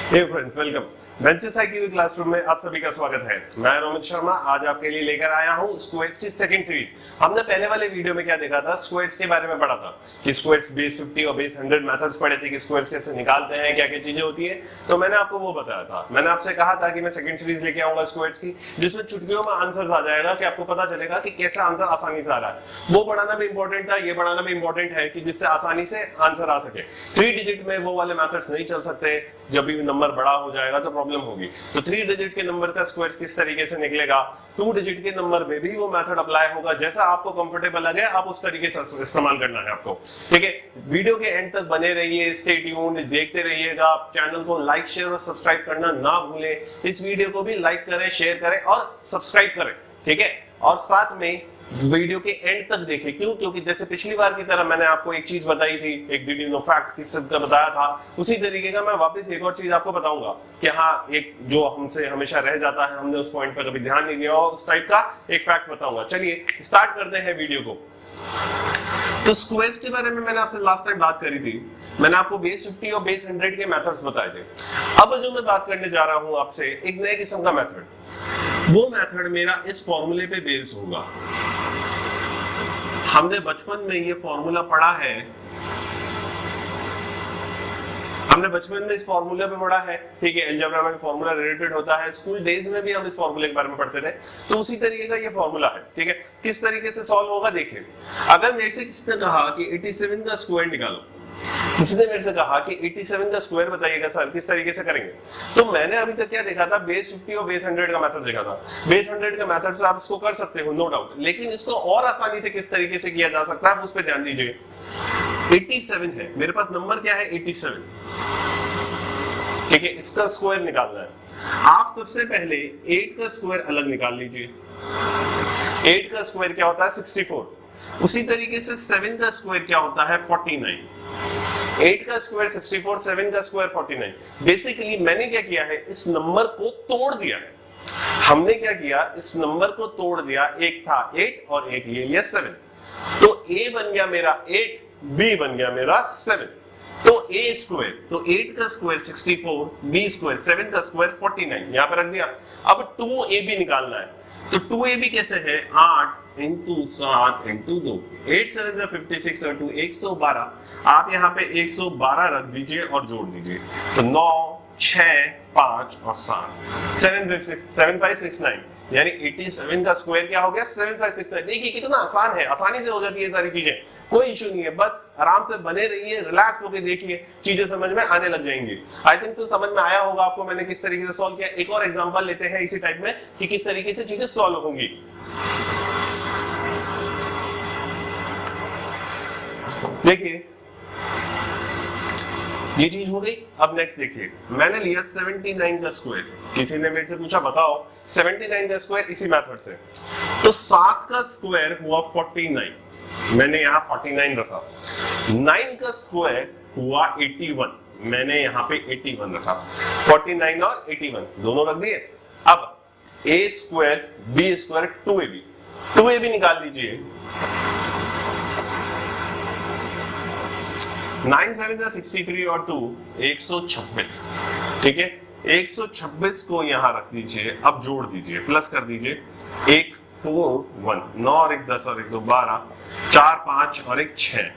हे friends, welcome. Benches IQ की classroom में आप सभी का स्वागत है। मैं रोमित शर्मा आज आपके लिए लेकर आया हूं स्क्वायर्स की सेकंड सीरीज। हमने पहले वाले वीडियो में क्या देखा था, स्क्वायर्स के बारे में पढ़ा था कि स्क्वायर्स बेस 50 और बेस 100 मेथड्स पढ़े थे कि स्क्वायर्स कैसे निकालते हैं, क्या क्या चीजें होती है। तो मैंने आपको वो बताया था। मैंने आपसे कहा था कि मैं सेकंड सीरीज लेके आऊंगा स्क्वायर्स की, जिसमें चुटकियों में आंसर्स आ जाएगा कि आपको पता चलेगा कि कैसे आंसर आसानी से आ रहा है। वो पढ़ाना भी इंपॉर्टेंट था, ये पढ़ाना भी इंपॉर्टेंट है कि जिससे आसानी से आंसर आ सके। 3 डिजिट में वो वाले मेथड्स नहीं चल सकते, जब भी नंबर बड़ा हो जाएगा तो प्रॉब्लम होगी। तो 3 डिजिट के नंबर का स्क्वायर्स किस तरीके से निकलेगा, 2 डिजिट के नंबर में भी वो मेथड अप्लाई होगा। जैसा आपको कंफर्टेबल लगे आप उस तरीके से इस्तेमाल करना है आपको, ठीक है। वीडियो के एंड तक बने रहिए, स्टे ट्यून्ड, देखते रहिएगा। चैनल को लाइक, शेयर और सब्सक्राइब करना ना भूलें। इस वीडियो को भी लाइक करें, शेयर करें और सब्सक्राइब करें, ठीक है। और साथ में वीडियो के एंड तक देखें। क्यों? क्योंकि जैसे पिछली बार की तरह मैंने आपको एक चीज बताई थी, एक डिड यू नो फैक्ट किससे बताया था, उसी तरीके का मैं वापस एक और चीज आपको बताऊंगा कि हाँ, एक जो हमसे हमेशा रह जाता है, हमने उस पॉइंट पर कभी ध्यान नहीं दिया, और उस टाइप का एक फैक्ट बताऊंगा। चलिए स्टार्ट करते हैं वीडियो को। तो स्क्वायर्स के बारे में मैंने आपसे लास्ट टाइम बात करी थी। मैंने आपको बेस 50 और बेस 100 के मेथड्स बताए थे। अब जो मैं बात करने जा रहा हूं आपसे, एक नए किस्म का मेथड। वो मेथड मेरा इस फॉर्मूले पे बेस्ड होगा। हमने बचपन में ये फॉर्मूला पढ़ा है, हमने बचपन में इस फॉर्मूले पे पढ़ा है, ठीक है। अलजेब्रा में फॉर्मूला रिलेटेड होता है, स्कूल डेज में भी हम इस फॉर्मूले के बारे में पढ़ते थे। तो उसी तरीके का ये फॉर्मूला है, ठीक है। किस तरीके से सॉल्व होगा देखिए। अगर मेरे से किसी ने कहा कि 87 का स्क्वायर निकालो, किसी ने मेरे से कहा कि 87 का स्क्वायर बताइएगा सर, किस तरीके से करेंगे। तो मैंने अभी तक क्या देखा था, बेस 50 और बेस 100 का मेथड देखा था। बेस 100 का मेथड से आप इसको कर सकते हो, नो डाउट, लेकिन इसको और आसानी से किस तरीके से किया जा सकता है उस पर ध्यान दीजिए। 87 है मेरे पास, नंबर क्या है 87, ठीक है। इसका स्क्वायर निकालना है। आप सबसे पहले 8 का स्क्वायर अलग निकाल लीजिए। 8 का स्क्वायर क्या होता है 64। उसी तरीके से 7 का स्क्वायर क्या होता है 49। 8 का स्क्वायर 64, 7 का स्क्वायर 49। बेसिकली मैंने क्या किया है, इस नंबर को तोड़ दिया है। हमने क्या किया, इस नंबर को तोड़ दिया। एक था 8 और एक ले लिया 7। तो a बन गया मेरा 8, b बन गया मेरा 7। तो a स्क्वायर, तो 8 का स्क्वायर 64, b स्क्वायर 7 का स्क्वायर 49, यहां पर रख दिया। अब 2ab निकालना है। तो 2ab कैसे है, 8 इंटू 7 इंटू 2, 8 7 56 और 2 112। आप यहाँ पे 112 रख दीजिए और जोड़ दीजिए। तो 9 6 5 और 7 7569, यानी 87 का स्क्वायर क्या हो गया 7569। देखिए कितना आसान है, आसानी से हो जाती है सारी चीजें, कोई इश्यू नहीं है। बस आराम से बने रहिए, रिलैक्स होकर देखिए, चीजें समझ में आने लग जाएंगी। आई थिंक सो समझ में आया होगा आपको मैंने किस तरीके से सॉल्व किया। एक और एग्जांपल लेते हैं इसी टाइप में कि किस तरीके से चीजें सॉल्व होंगी। देखिए ये चीज हो गई। अब नेक्स्ट देखिए, मैंने लिया 79 का स्क्वायर। किसी ने मेरे से पूछा बताओ 79 का स्क्वायर इसी मेथड से। तो 7 का स्क्वायर हुआ 49, मैंने यहाँ 49 रखा। 9 का स्क्वायर हुआ 81, मैंने यहाँ पे 81 रखा। 49 और 81 दोनों रख दिए। अब a square b square 2ab निकाल लीजिए। 9 7 63 और 2 126, ठीक है। 126 को यहां रख दीजिए। अब जोड़ दीजिए, प्लस कर दीजिए। 1 4 1, 9 और 1 10 और 1 2 12, 4 5 और 1 6,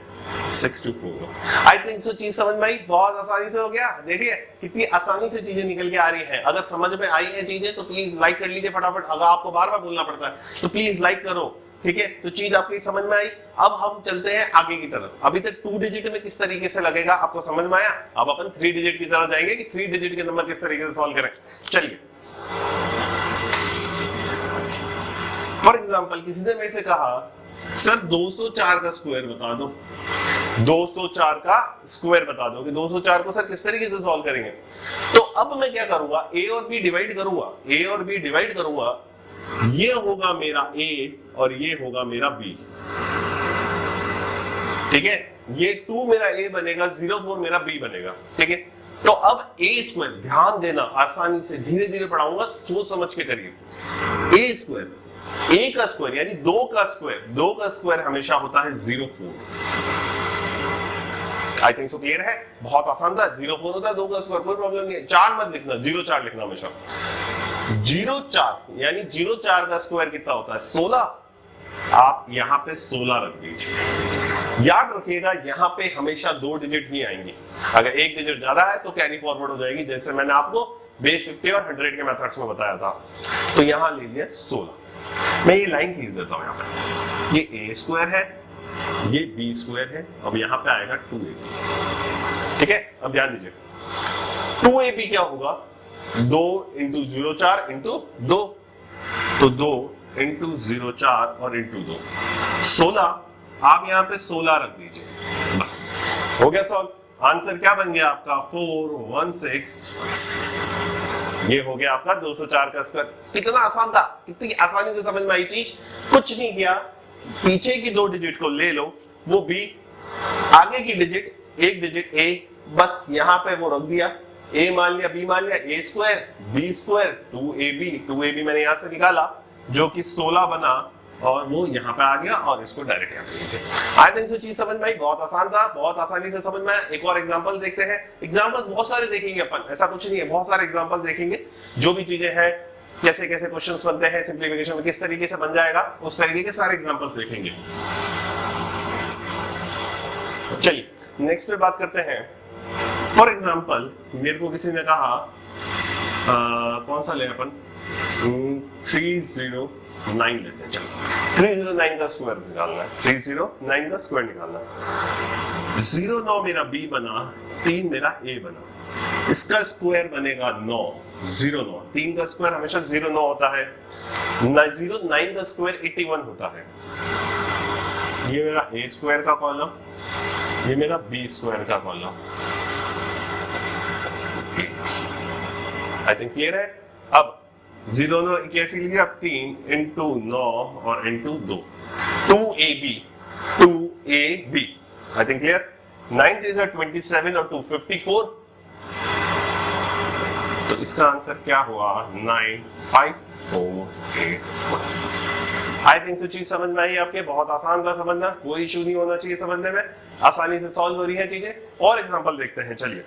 64। आई थिंक सो चीज समझ में आई, बहुत आसानी से हो गया। देखिए कितनी आसानी से चीजें निकल के आ रही हैं। अगर समझ में आई है चीजें तो प्लीज लाइक कर लीजिए फटाफट। अगर आपको बार बार बोलना पड़ता है तो प्लीज लाइक करो, ठीक है। तो चीज आपकी समझ में आई। अब हम चलते हैं आगे की तरफ। अभी तक 2 डिजिट में किस तरीके से लगेगा आपको समझ में आया। अब अपन 3 डिजिट की तरफ जाएंगे कि 3 डिजिट के नंबर किस तरीके से सॉल्व करें। चलिए, फॉर एग्जांपल किसी ने मेरे से कहा सर 204 का स्क्वायर बता दो, 204 का स्क्वायर बता दो कि 204 को सर किस तरीके से सॉल्व करेंगे। तो अब मैं क्या करूंगा, a और b डिवाइड करूंगा। a और b डिवाइड करूंगा, ये होगा मेरा a और ये होगा मेरा b, ठीक है। ये 2 मेरा a बनेगा, 04 मेरा b बनेगा, ठीक है। तो अब a स्क्वायर, ध्यान देना, आसानी से धीरे धीरे पढ़ाऊंगा, सोच समझ के करिए। a स्क्वायर, a का स्क्वायर यानी 2 का स्क्वायर, 2 का स्क्वायर हमेशा होता है 04। आई थिंक सो क्लियर है, बहुत आसान था। 0,4 होता है 2 का स्क्वायर, कोई प्रॉब्लम नहीं है। 4 मत लिखना, 0,4 लिखना हमेशा। 0,4 यानी 0,4 का स्क्वायर कितना होता है? 16। आप यहां पे 16 रख दीजिए। याद रखिएगा यहां पे हमेशा 2 डिजिट ही आएंगे, अगर 1 डिजिट ज्यादा है तो कैरी फॉरवर्ड हो जाएगी, जैसे मैंने आपको बेस 50 और 100 के मेथड्स में बताया था। तो यहां ले लिया 16। मैं ये लाइन खींच देता हूं, यहां पे ये a स्क्वायर है, ये b स्क्वायर है, अब यहां पे आएगा 2ab। ठीक है, अब ध्यान दीजिए 2ab क्या होगा? 2 इंटू 0,4 इंटू 2, तो 2 इंटू 0,4 और इंटू 2 16। आप यहां पे 16 रख दीजिए, बस हो गया सॉल्व। आंसर क्या बन गया आपका? 41616। ये हो गया आपका 204 का स्क्वायर। कितना आसान था, कितनी आसानी से समझ में आई चीज। कुछ नहीं किया, पीछे की 2 डिजिट को ले लो, वो b, आगे की डिजिट 1 डिजिट a, बस यहां पे वो रख दिया। a मान लिया, b मान लिया, a square b square 2ab मैंने यहां से निकाला जो कि 16 बना और वो यहाँ पे आ गया और इसको डायरेक्ट यहाँ पे लीजिए। आई थिंक सो चीज समझ में आई, बहुत आसान था, बहुत आसानी से समझ में आया। एक और एग्जांपल देखते हैं। एग्जांपल्स बहुत सारे देखेंगे अपन, ऐसा कुछ नहीं है, बहुत सारे एग्जांपल देखेंगे। जो भी चीजें हैं, कैसे कैसे क्वेश्चंस बनते हैं, सिंप्लीफिकेशन में किस तरीके से बन जाएगा, उस तरीके के सारे एग्जांपल्स देखेंगे। चलिए नेक्स्ट पे बात करते हैं। फॉर एग्जाम्पल मेरे को किसी ने कहा कौन सा ले अपन 309 लेते हैं। चलो 309 का स्क्वायर निकालना है, 309 का स्क्वायर निकालना है। 09 मेरा b बना, 3 मेरा a बना, इसका स्क्वायर बनेगा 9। 09, 3 का स्क्वायर हमेशा 09 होता है। 09 का स्क्वायर 81 होता है। ये मेरा a स्क्वायर का कॉलम, ये मेरा b स्क्वायर का कॉलम। आई थिंक क्लियर है। अब 09 कैसे लिखिए? अब 3 इंटू 9 और into 2, 2ab। I think clear. 9 3 are 27 और 2 54। तो इसका आंसर क्या हुआ? 95481। आई थिंक सो चीज समझ में आई आपके, बहुत आसान था समझना, कोई इशू नहीं होना चाहिए समझने में, आसानी से सॉल्व हो रही है चीजें। और एग्जांपल देखते हैं, चलिए।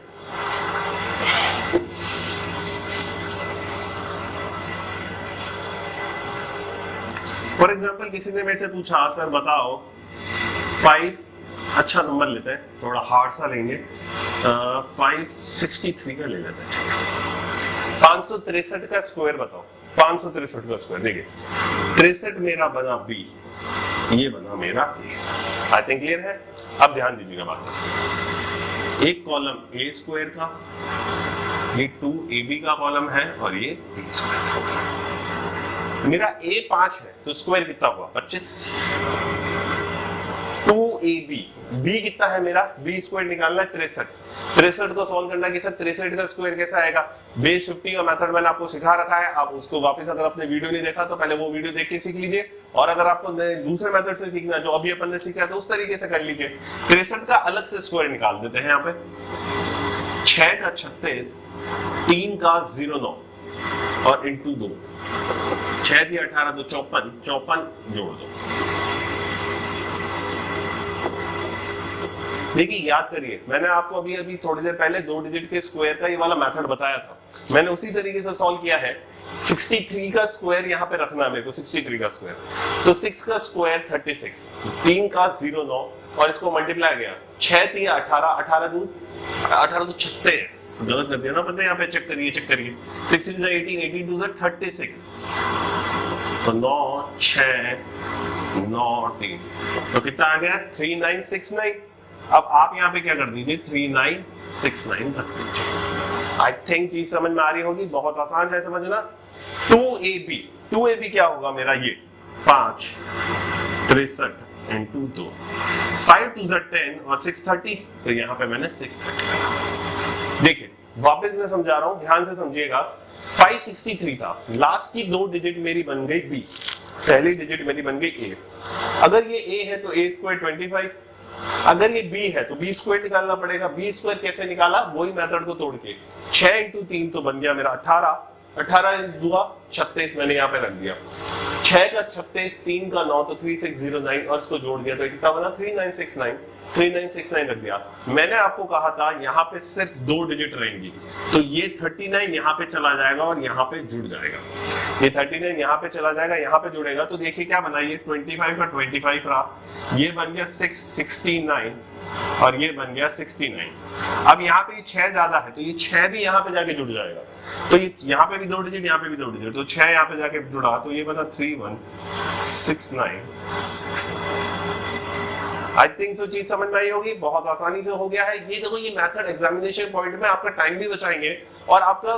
फॉर एग्जाम्पल किसी ने मेरे से पूछा, सर बताओ 5, अच्छा नंबर लेते हैं, थोड़ा हार्ड सा लेंगे, 563 का ले लेते हैं। 563 का स्क्वायर बताओ। 563 का स्क्वायर, देखिए 63 मेरा बना b, ये बना मेरा a। आई थिंक क्लियर है। अब ध्यान दीजिएगा बात, एक कॉलम a स्क्वायर का, ये 2ab का कॉलम है और ये b स्क्वायर का कॉलम। मेरा a 5 है तो स्क्वायर कितना हुआ? 25। 2ab, b कितना है मेरा? b स्क्वायर निकालना है 63। 63 को सॉल्व करना है कि सर 63 का स्क्वायर कैसा आएगा? बेस 50 का मेथड मैंने आपको सिखा रखा है, आप उसको वापस अगर आपने वीडियो नहीं देखा तो पहले वो वीडियो देख के सीख लीजिए, और अगर आपको दूसरे मेथड से सीखना जो अभी अपन ने सीखा है तो उस तरीके से कर लीजिए। 63 का अलग से स्क्वायर निकाल देते हैं। यहाँ पे 6 का 36, 3 का 09 और इंटू 2, 6 दिया 18 तो 54, 54 जोड़ दो। देखिए याद करिए, मैंने आपको अभी अभी थोड़ी देर पहले 2 डिजिट के स्क्वायर का ये वाला मेथड बताया था, मैंने उसी तरीके से सॉल्व किया है। 63 का स्क्वायर यहाँ पे रखना है मेरे को, 63 का स्क्वायर, तो 6 का स्क्वायर 36, 3 का 09 और इसको मल्टीप्लाई किया, 6 दिया 18, 18 तो 36, गलत कर दिया ना पता, यहाँ पे चेक करिए 6 is 18, 18 to 36, तो 9 6 9 3, तो कितना आ गया? 3969। अब आप यहाँ पे क्या कर दीजिए? 3969 रख दीजिए। आई थिंक चीज समझ में आ रही होगी, बहुत आसान है समझना। 2ab क्या होगा मेरा? ये 5 63 इंटू 2, 5 2 10 और 630, तो यहाँ पे मैंने 630। देखिए वापस मैं समझा रहा हूँ, ध्यान से समझिएगा। 563 था, लास्ट की 2 डिजिट मेरी बन गई b, पहली डिजिट मेरी बन गई a। अगर ये a है तो a स्क्वायर 25, अगर ये b है तो b स्क्वायर निकालना पड़ेगा। b स्क्वायर कैसे निकाला? वही मेथड को तोड़ के, 6 इंटू 3 तो बन गया मेरा 18, 18 दुआ 36 मैंने यहाँ पे रख दिया। 6 का 36, 3 का 9 तो 3609 और इसको जोड़ दिया तो कितना बना 3969 रख दिया। मैंने आपको कहा था यहाँ पे सिर्फ 2 डिजिट रहेंगी, तो ये 39 यहाँ पे चला जाएगा और यहाँ पे जुड़ जाएगा। ये 39 यहाँ पे चला जाएगा, यहाँ पे जुड़ेगा, तो देखिए क्या बना, ये 25 का 25 रहा, ये बन गया 669 और ये बन गया 69। अब यहाँ पे 6 ज्यादा है तो ये 6 भी यहाँ पे जाके जुड़ जाएगा, तो ये यहाँ पे भी 2 डिजिट, यहाँ पे भी 2 डिजिट, तो 6 यहाँ पे जाके जुड़ा तो ये बना 3169। आई थिंक सो चीज समझ में आई होगी, बहुत आसानी से हो गया है। ये देखो ये मेथड एग्जामिनेशन पॉइंट में आपका टाइम भी बचाएंगे और आपका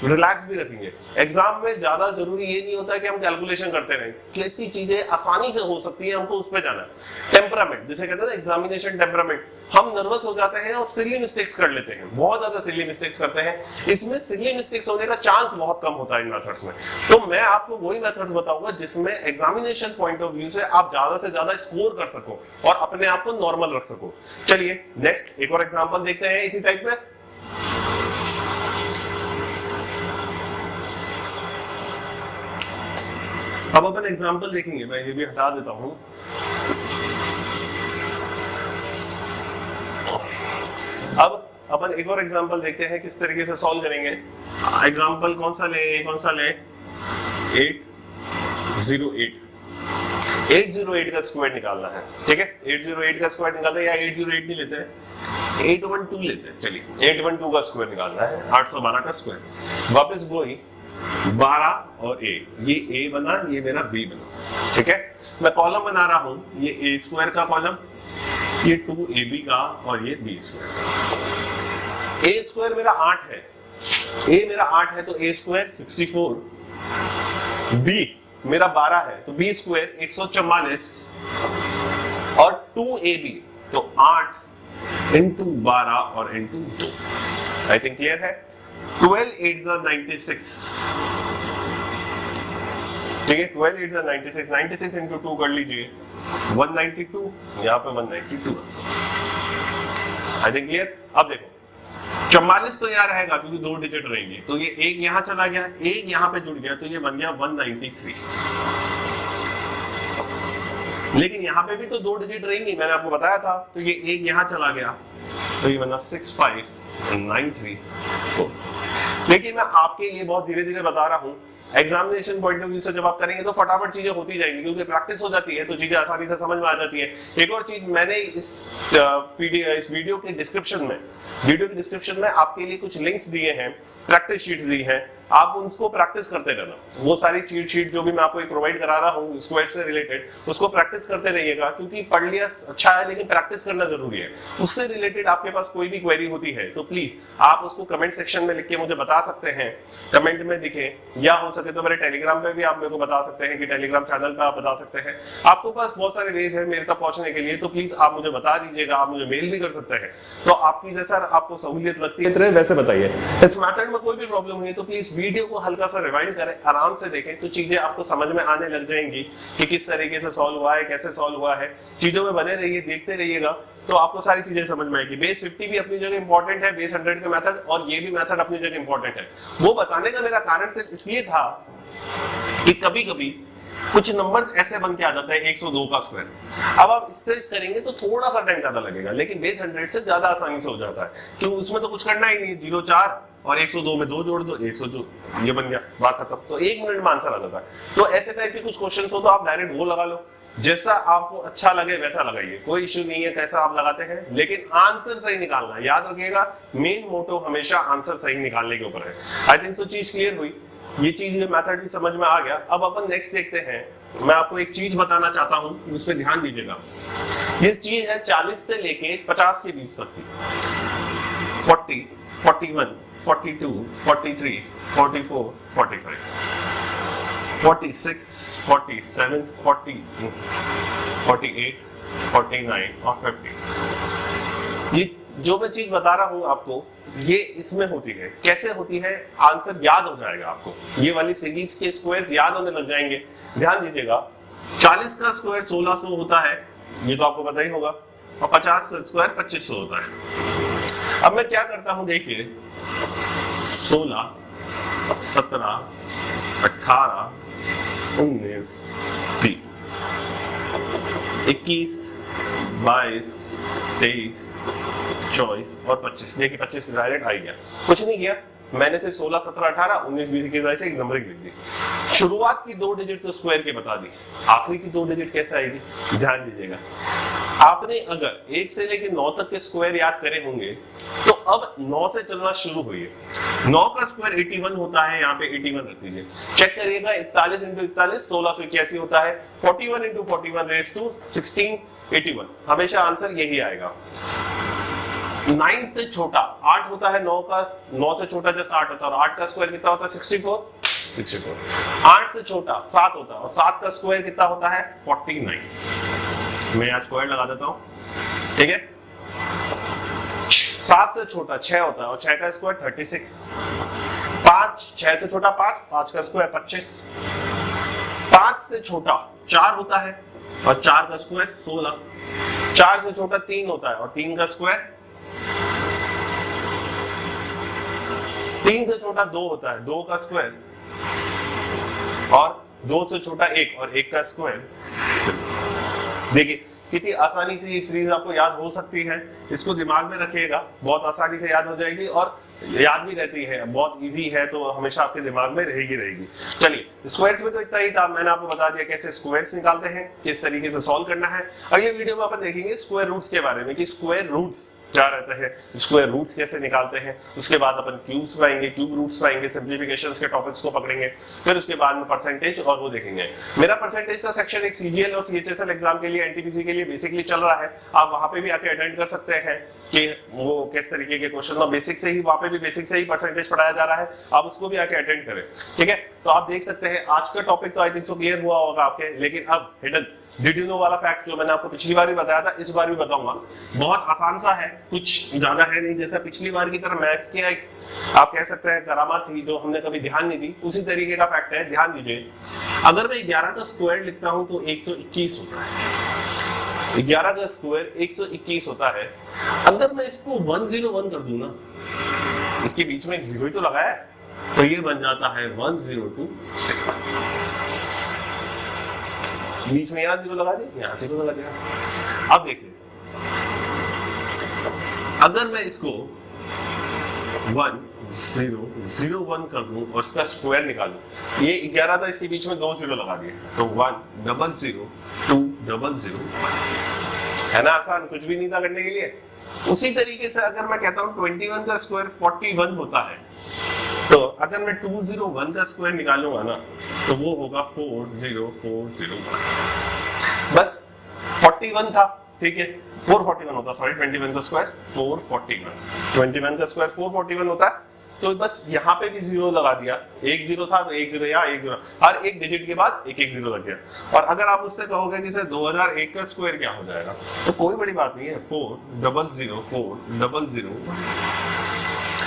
रिलैक्स भी रखेंगे। एग्जाम में ज्यादा जरूरी ये नहीं होता कि हम कैलकुलेशन करते रहें, कैसी चीजें आसानी से हो सकती है हमको उस पर जाना। टेम्परामेंट जिसे कहते हैं एग्जामिनेशन टेम्परामेंट, हम नर्वस हो जाते हैं और सिली मिस्टेक्स कर लेते हैं, बहुत ज्यादा सिली मिस्टेक्स करते हैं। इसमें सिली मिस्टेक्स होने का चांस बहुत कम होता है इन मेथड्स में। तो मैं आपको वही मेथड्स बताऊंगा जिसमें एग्जामिनेशन पॉइंट ऑफ व्यू से आप ज्यादा से ज्यादा स्कोर कर सको और अपने आप को नॉर्मल रख सको। चलिए नेक्स्ट एक और एग्जाम्पल देखते हैं इसी टाइप में। अब अपन एग्जाम्पल देखेंगे, मैं ये भी हटा देता हूं। अब अपन एक और एग्जाम्पल देखते हैं किस तरीके से सॉल्व करेंगे। एग्जाम्पल कौन सा ले 808 का स्क्वायर निकालना है, ठीक है। 808 का स्क्वायर निकालते हैं या 808 नहीं लेते हैं, 812 लेते हैं। चलिए 812 का स्क्वायर निकालना है, 812 का स्क्वायर। वापस वही 12 और a, ये a बना, ये मेरा b बना, ठीक है। मैं कॉलम बना रहा हूं, ये a स्क्वायर का कॉलम, ये 2ab का और ये b स्क्वायर का। a स्क्वायर मेरा 8 है, a मेरा 8 है तो a स्क्वायर 64, b मेरा 12 है तो b स्क्वायर 144 और 2ab तो 8 इंटू 12 और इंटू 2। आई थिंक क्लियर है। 12 8 96, ठीक है। 12 8 96, 96 इंटू 2 कर लीजिए 192, यहाँ पे 192। I think clear. अब देखो 44 तो यहाँ रहेगा क्योंकि 2 डिजिट रहेंगे, तो ये एक यहाँ चला गया, एक यहाँ पे जुड़ गया, तो ये बन गया 193। लेकिन यहाँ पे भी तो 2 डिजिट रहेंगी, मैंने आपको बताया था, तो ये एक यहाँ चला गया तो ये बना 6593। लेकिन मैं आपके लिए बहुत धीरे धीरे बता रहा हूँ, एग्जामिनेशन पॉइंट ऑफ व्यू से जब आप करेंगे तो फटाफट चीजें होती जाएंगी क्योंकि प्रैक्टिस हो जाती है तो चीजें आसानी से समझ में आ जाती है। एक और चीज, मैंने इस वीडियो के डिस्क्रिप्शन में आपके लिए कुछ लिंक्स दिए हैं, प्रैक्टिस शीट्स दी हैं, आप उसको प्रैक्टिस करते रहना। वो सारी चीट शीट जो भी मैं आपको प्रोवाइड करा रहा हूँ स्क्वायर से रिलेटेड, उसको प्रैक्टिस करते रहिएगा क्योंकि पढ़ लिया अच्छा है लेकिन प्रैक्टिस करना जरूरी है। उससे रिलेटेड आपके पास कोई भी क्वेरी होती है तो प्लीज आप उसको कमेंट सेक्शन में लिख के मुझे बता सकते हैं, कमेंट में दिखे, या हो सके तो मेरे टेलीग्राम पे भी आप मेरे को बता सकते हैं कि टेलीग्राम चैनल पे आप बता सकते हैं। आपको पास बहुत सारे वेज है मेरे तक पहुंचने के लिए, तो प्लीज आप मुझे बता दीजिएगा, आप मुझे मेल भी कर सकते हैं। तो आपकी जैसा आपको सहूलियत लगती है वैसे बताइए। इस मेथड में कोई भी प्रॉब्लम हुई तो प्लीज वीडियो को हल्का सा रिवाइंड करें, आराम से देखें, तो चीजें आपको समझ में आने लग जाएंगी कि किस तरीके से सॉल्व हुआ है, कैसे सॉल्व हुआ है। चीजों में बने रहिए, देखते रहिएगा तो आपको सारी चीजें समझ में आएगी। बेस 50 भी अपनी जगह इंपॉर्टेंट है, बेस 100 का मेथड, और ये भी मेथड अपनी जगह इंपॉर्टेंट है। वो बताने का मेरा कारण सिर्फ इसलिए था कि कभी कभी कुछ नंबर्स ऐसे बन के आ जाता है 102 का स्क्वायर। अब आप इससे करेंगे तो थोड़ा सा टाइम ज्यादा लगेगा, लेकिन बेस 100 से ज्यादा आसानी से हो जाता है क्योंकि उसमें तो कुछ करना ही नहीं, 0 4 और 102 में 2 जोड़ दो, 102, ये बन गया, बात खत्म। तो 1 मिनट में आंसर आ जाता है। तो ऐसे टाइप के कुछ क्वेश्चन हो तो आप डायरेक्ट वो लगा लो, जैसा आपको अच्छा लगे वैसा लगाइए, कोई इश्यू नहीं है कैसा आप लगाते हैं, लेकिन आंसर सही निकालना। याद रखिएगा, मेन मोटो हमेशा आंसर सही निकालने के ऊपर है। आई थिंक सो चीज क्लियर हुई, ये चीज मेथड भी समझ में आ गया। अब अपन नेक्स्ट देखते हैं। मैं आपको एक चीज बताना चाहता हूं, उस पर ध्यान दीजिएगा। ये चीज है 40 से लेके 50 के बीच तक की, 40, 41, 42, 43, 44, 45, 46, 47, 40, 48, 49 और 50। ये जो मैं चीज बता रहा हूं आपको, ये इसमें होती है। कैसे होती है, आंसर याद हो जाएगा आपको, ये वाली सीरीज के स्क्वायर्स याद होने लग जाएंगे। ध्यान दीजिएगा, 40 का स्क्वायर 1600 होता है, ये तो आपको पता ही होगा, और 50 का स्क्वायर 2500 होता है। अब मैं क्या करता हूं, देखिए 16, 17, 18, 19, 20, 21, 22, 23, 24 और 25। देखिए 25 डायरेक्ट आ गया, कुछ नहीं किया मैंने, सिर्फ 16, 17, 18, 19, 20 की वजह से एक नंबरिंग लिख दी। शुरुआत की 2 डिजिट तो स्क्वायर के बता दी, आखिरी की 2 डिजिट कैसे आएगी ध्यान दीजिएगा। आपने अगर 1 से लेकर 9 तक के स्क्वायर याद करे होंगे तो अब 9 से चलना शुरू हुई। 9 का स्क्वायर 81 होता है, यहाँ पे 81 रख दीजिए, चेक करिएगा 41 इंटू 41 1681 होता है, 41 इंटू 41 रेज टू 1681, हमेशा आंसर यही आएगा। 9 से छोटा 8 होता है, 9 का 9 से छोटा जस्ट 8 होता है, और 8 का स्क्वायर कितना होता है 64। 8 से छोटा 7 होता है, और 7 का स्क्वायर कितना होता है 49। मैं यहाँ स्क्वायर लगा देता हूं, ठीक है। 7 से छोटा 6 होता है, और 6 का स्क्वायर 36। 5 6 से छोटा 5 का स्क्वायर 25। 5 से छोटा 4 होता है, और 4 का स्क्वायर 16। 4 से छोटा 3 होता है, और 3 का स्क्वायर 3 से छोटा 2 होता है, 2 का स्क्वायर, और 2 से छोटा 1 और 1 का स्क्वायर। देखिए कितनी आसानी से ये सीरीज आपको याद हो सकती है, इसको दिमाग में रखिएगा, बहुत आसानी से याद हो जाएगी और याद भी रहती है, बहुत इजी है तो हमेशा आपके दिमाग में रहेगी। चलिए स्क्वायर्स में तो इतना ही था, मैंने आपको बता दिया कैसे स्क्वायर्स निकालते हैं, किस तरीके से सॉल्व करना है। अगले वीडियो में अपन देखेंगे स्क्वायर रूट्स के बारे में कि स्क्वायर रूट्स क्या रहते हैं, स्क्वायर रूट्स कैसे निकालते हैं। उसके बाद अपन क्यूब्स पाएंगे, क्यूब रूट्स पाएंगे, सिंप्लीफिकेशंस के टॉपिक्स को पकड़ेंगे, फिर उसके बाद में परसेंटेज और वो देखेंगे। मेरा परसेंटेज का सेक्शन एक सीजीएल और सीएचएसएल एग्जाम के लिए, एनटीपीसी के लिए बेसिकली चल रहा है, आप वहां पे भी आके अटेंड कर सकते हैं कि वो किस तरीके के क्वेश्चन और बेसिक से ही, वहां पे भी बेसिक से ही परसेंटेज पढ़ाया जा रहा है, आप उसको भी आके अटेंड करें, ठीक है। तो आप देख सकते हैं आज का टॉपिक तो आई थिंक सो क्लियर हुआ होगा आपके, लेकिन अब हिडन डिड यू नो वाला फैक्ट जो मैंने आपको पिछली बार भी बताया था, इस बार भी बताऊंगा। बहुत आसान सा है, कुछ ज्यादा है नहीं, जैसा पिछली बार की तरह मैथ्स की एक आप कह सकते हैं करामात थी जो हमने कभी ध्यान नहीं दी, उसी तरीके का फैक्ट है। ध्यान दीजिए, अगर मैं 11 का स्क्वायर लिखता हूं तो 121 होता है। 11 का स्क्वायर 121 होता है। अगर मैं इसको 101 कर दूं ना, इसके बीच में एक जीरो ही तो लगा है, तो ये बन जाता है 102। बीच में यहां जीरो लगा दिया, यहां से तो लगा दिया। अब देखिए, अगर मैं इसको 1001 कर दूं और इसका स्क्वायर निकालूं, ये 11 था, इसके बीच में 2 जीरो लगा दिए, तो 1000200 है ना, आसान, कुछ भी नहीं था करने के लिए। उसी तरीके से अगर मैं कहता हूं 21 का स्क्वायर 41 होता है, तो अगर मैं 201 का स्क्वायर निकालूंगा ना तो वो होगा 4040। बस 41 था, ठीक है, 441 होता, सॉरी 21 का स्क्वायर 441, 21 का स्क्वायर 441 होता है। तो बस यहाँ पे भी जीरो लगा दिया, एक जीरो था तो एक जीरो, यहाँ एक जीरो, हर एक डिजिट के बाद एक एक जीरो लग गया। और अगर आप उससे कहोगे कि सर 2001 का स्क्वायर क्या हो जाएगा, तो कोई बड़ी बात नहीं है, 400400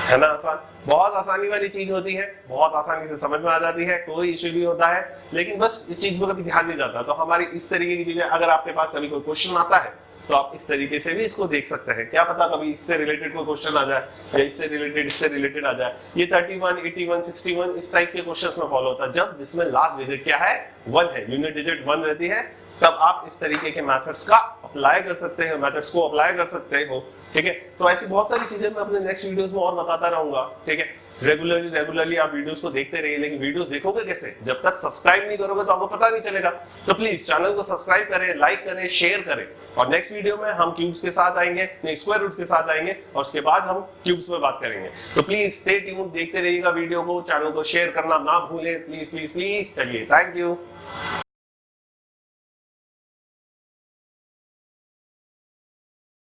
है ना, आसान, बहुत आसानी वाली चीज होती है, बहुत आसानी से समझ में आ जाती है, कोई इश्यू नहीं होता है। लेकिन बस इस चीज पर कभी ध्यान नहीं जाता, तो हमारी इस तरीके की चीजें, अगर आपके पास कभी कोई क्वेश्चन आता है तो आप इस तरीके से भी इसको देख सकते हैं, क्या पता कभी इससे रिलेटेड कोई क्वेश्चन आ जाए, या इससे रिलेटेड आ जाए। ये 31, 81, 61 इस टाइप के क्वेश्चंस में फॉलो होता है, जब जिसमें लास्ट डिजिट क्या है 1 है, यूनिट डिजिट 1 रहती है, तब आप इस तरीके के मेथड्स का अप्लाई कर सकते हैं, मेथड्स को अप्लाई कर सकते हो, ठीक है। तो ऐसी बहुत सारी चीजें मैं अपने नेक्स्ट वीडियोस में और बताता रहूंगा, ठीक है। रेगुलरली आप वीडियोस को देखते रहिए, लेकिन वीडियोस देखोगे कैसे, जब तक सब्सक्राइब नहीं करोगे तो आपको पता नहीं चलेगा। तो प्लीज चैनल को सब्सक्राइब करें, लाइक करें, शेयर करें, और नेक्स्ट वीडियो में हम क्यूब्स के साथ आएंगे, स्क्वायर रूट्स के साथ आएंगे, और उसके बाद हम क्यूब्स में बात करेंगे। तो प्लीज स्टे ट्यून्ड, देखते रहिएगा वीडियो को, चैनल को शेयर करना ना भूलें, प्लीज प्लीज प्लीज। चलिए, थैंक यू।